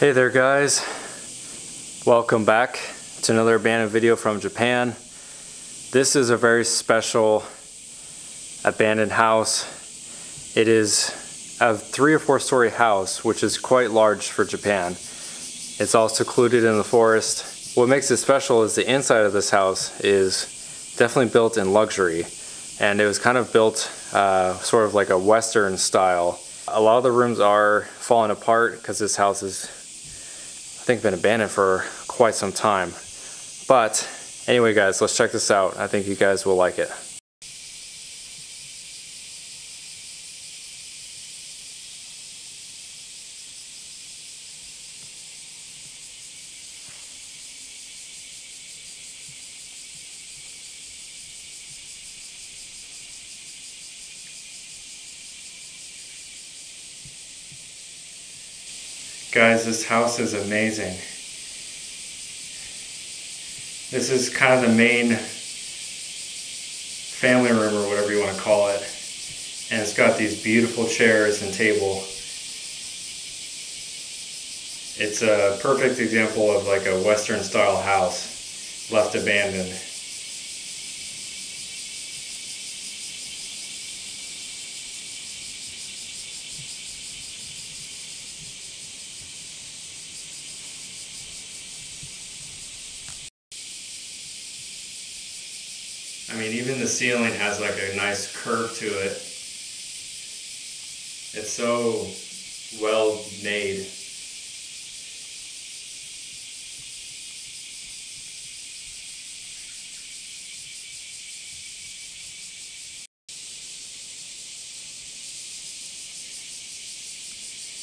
Hey there guys, welcome back to another abandoned video from Japan. This is a very special abandoned house. It is a 3 or 4 story house, which is quite large for Japan. It's all secluded in the forest. What makes it special is the inside of this house is definitely built in luxury, and it was kind of built sort of like a Western style. A lot of the rooms are falling apart because this house is, I think, been abandoned for quite some time. But anyway guys, let's check this out. I think you guys will like it. Guys, this house is amazing. This is kind of the main family room, or whatever you want to call it. And it's got these beautiful chairs and table. It's a perfect example of like a Western style house left abandoned. I mean, even the ceiling has like a nice curve to it. It's so well made.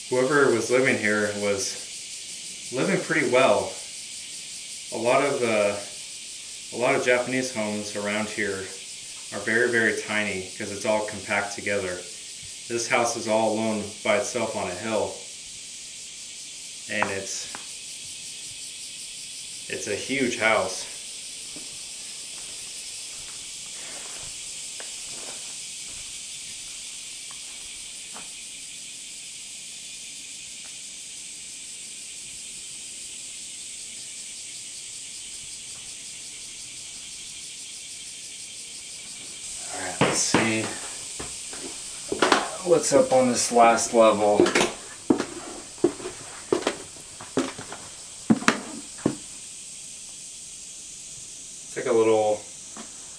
Whoever was living here was living pretty well. A lot of Japanese homes around here are very, very tiny because it's all compact together. This house is all alone by itself on a hill, and it's a huge house. Let's see what's up on this last level. It's like a little,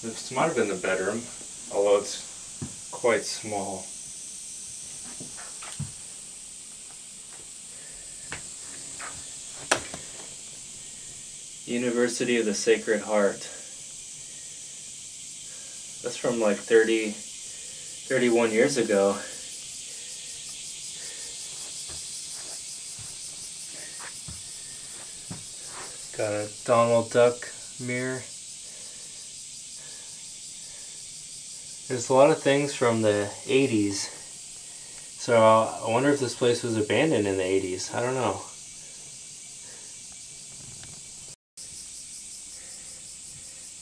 this might have been the bedroom, although it's quite small. University of the Sacred Heart. That's from like 31 years ago. Got a Donald Duck mirror. There's a lot of things from the 80s. So I wonder if this place was abandoned in the 80s. I don't know.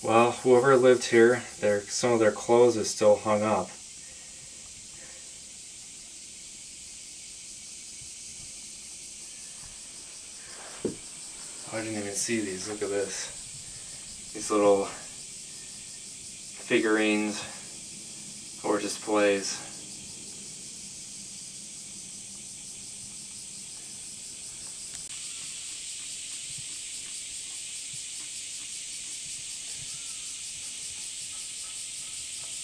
Well, whoever lived here, some of their clothes is still hung up. Oh, I didn't even see these. Look at this. These little figurines or displays.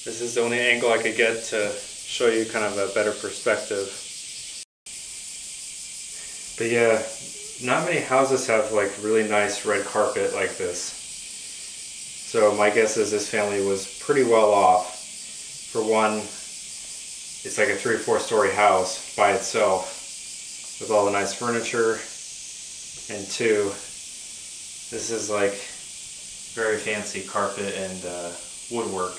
This is the only angle I could get to show you kind of a better perspective. But yeah, not many houses have like really nice red carpet like this. So my guess is this family was pretty well off. For one, it's like a 3 or 4 story house by itself with all the nice furniture. And 2, this is like very fancy carpet and woodwork.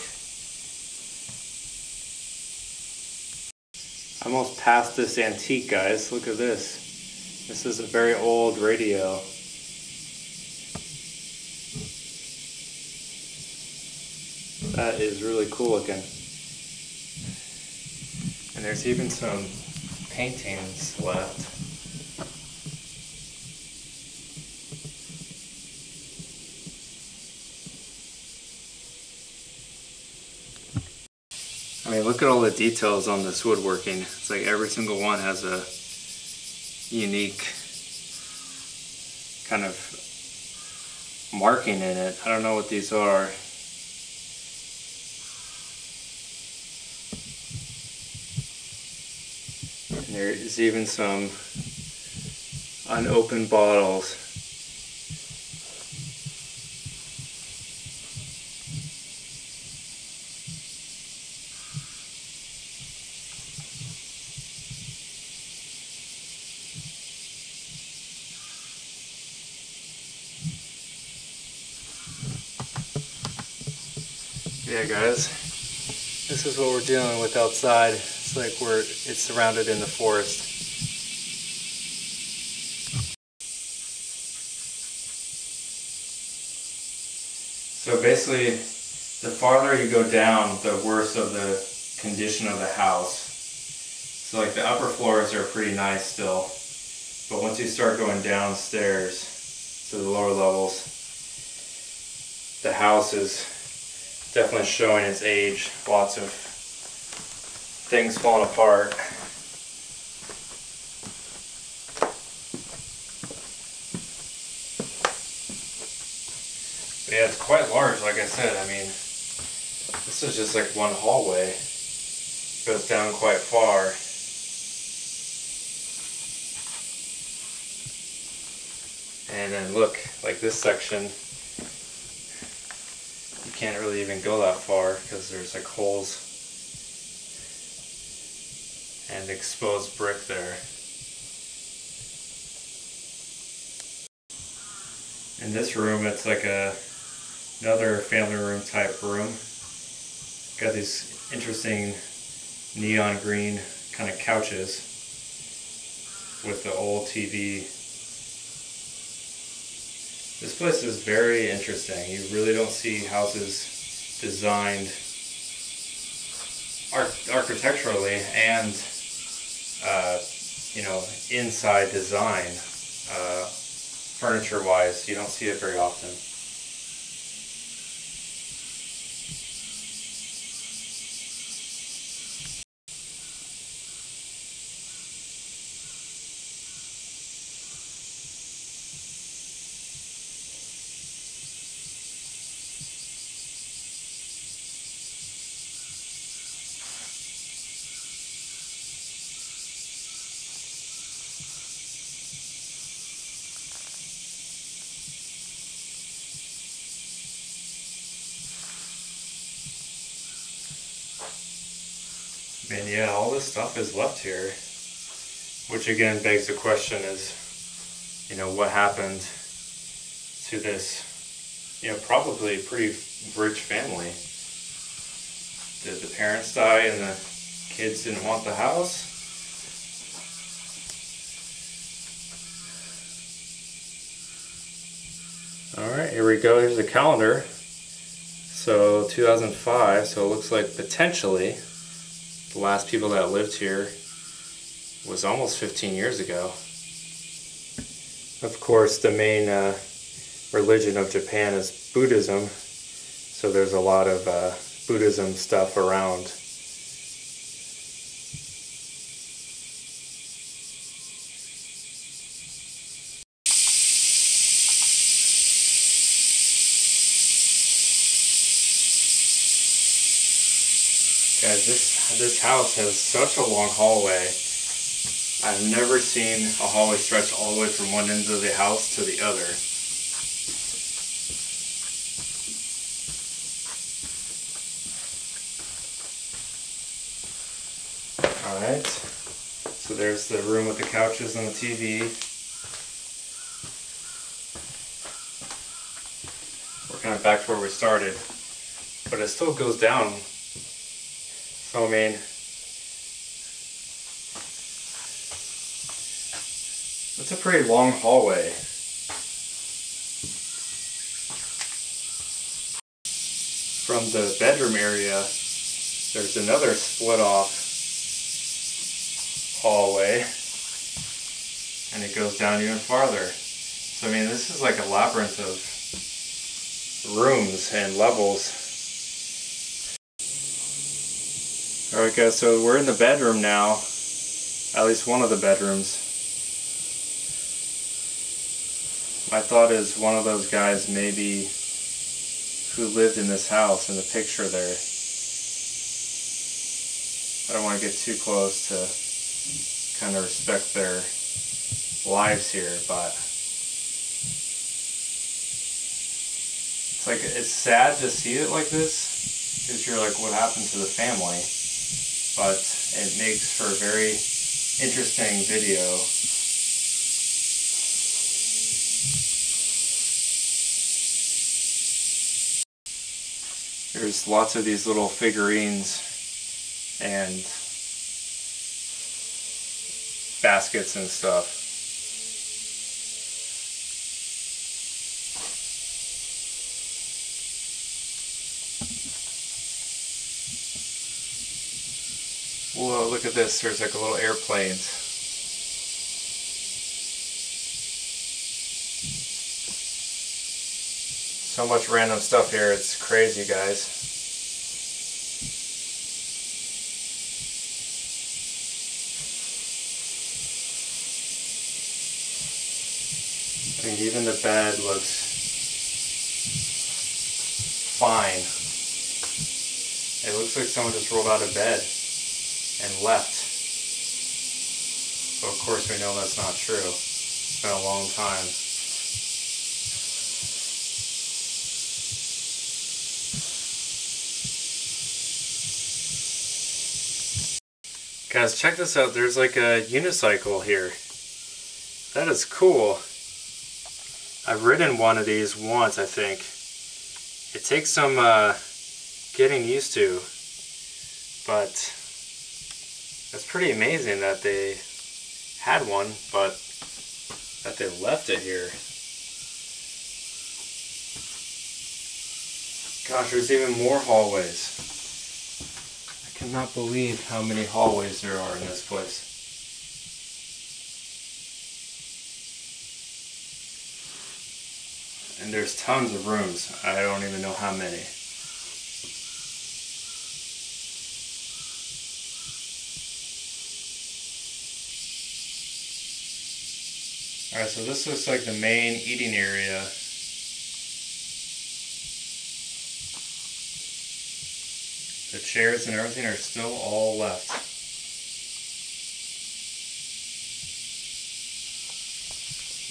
I'm almost past this antique, guys. Look at this. This is a very old radio. That is really cool looking. And there's even some paintings left. look at all the details on this woodworking. It's like every single one has a unique kind of marking in it. I don't know what these are. And there is even some unopened bottles. Yeah guys, this is what we're dealing with outside. It's like it's surrounded in the forest. So basically, the farther you go down, the worse of the condition of the house. So like the upper floors are pretty nice still, but once you start going downstairs to the lower levels, the house is definitely showing its age. Lots of things falling apart. But yeah, it's quite large, like I said. I mean, this is just like one hallway. It goes down quite far. And then look, like this section, you can't really even go that far because there's like holes and exposed brick there. In this room, it's like another family room type room. Got these interesting neon green kind of couches with the old TV. This place is very interesting. You really don't see houses designed architecturally and you know, inside design, furniture wise. You don't see it very often. And yeah, all this stuff is left here, which again begs the question is, you know, what happened to this, you know, probably pretty rich family? Did the parents die and the kids didn't want the house? Alright, here we go. Here's the calendar. So 2005, so it looks like potentially the last people that lived here was almost 15 years ago. Of course, the main religion of Japan is Buddhism, so there's a lot of Buddhism stuff around. Guys, this house has such a long hallway. I've never seen a hallway stretch all the way from one end of the house to the other. Alright, so there's the room with the couches and the TV. We're kind of back to where we started, but it still goes down. So I mean, it's a pretty long hallway. From the bedroom area, there's another split off hallway, and it goes down even farther. So I mean, this is like a labyrinth of rooms and levels. Alright guys, so we're in the bedroom now. At least one of the bedrooms. My thought is one of those guys maybe who lived in this house in the picture there. I don't want to get too close to kind of respect their lives here, but it's sad to see it like this, because you're like, what happened to the family? But it makes for a very interesting video. There's lots of these little figurines and baskets and stuff. Whoa, look at this, there's like a little airplane. So much random stuff here, it's crazy, guys. I mean, even the bed looks fine. It looks like someone just rolled out of bed and left. But of course we know that's not true. It's been a long time. Guys, check this out. There's like a unicycle here. That is cool. I've ridden one of these once, I think. It takes some getting used to, but that's pretty amazing that they had one, but that they left it here. Gosh, there's even more hallways. I cannot believe how many hallways there are in this place. And there's tons of rooms. I don't even know how many. Alright, so this looks like the main eating area. The chairs and everything are still all left.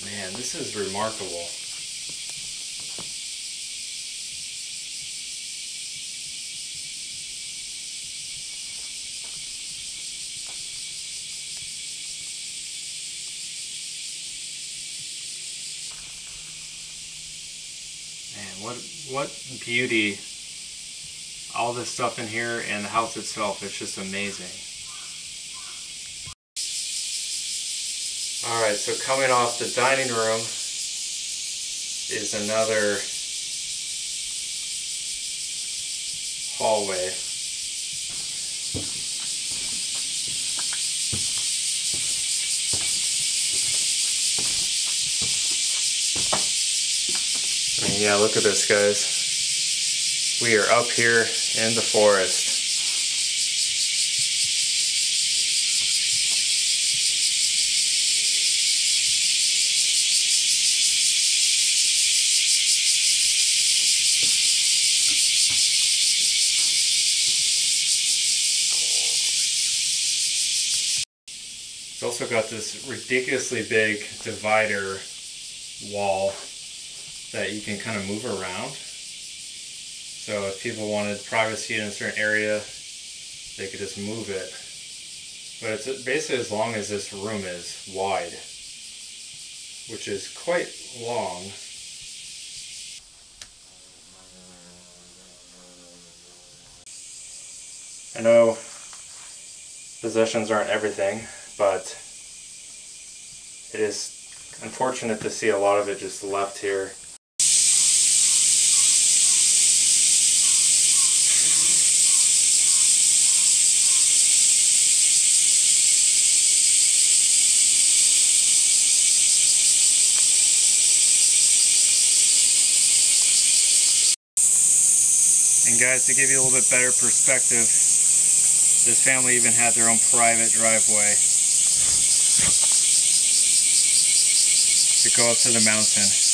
Man, this is remarkable. Man, what beauty. All this stuff in here and the house itself is just amazing. Alright, so coming off the dining room is another hallway. I mean, yeah, look at this, guys. We are up here in the forest. It's also got this ridiculously big divider wall that you can kind of move around. So if people wanted privacy in a certain area, they could just move it. But it's basically as long as this room is wide, which is quite long. I know possessions aren't everything, but it is unfortunate to see a lot of it just left here. And guys, to give you a little bit better perspective, This family even had their own private driveway to go up to the mountain.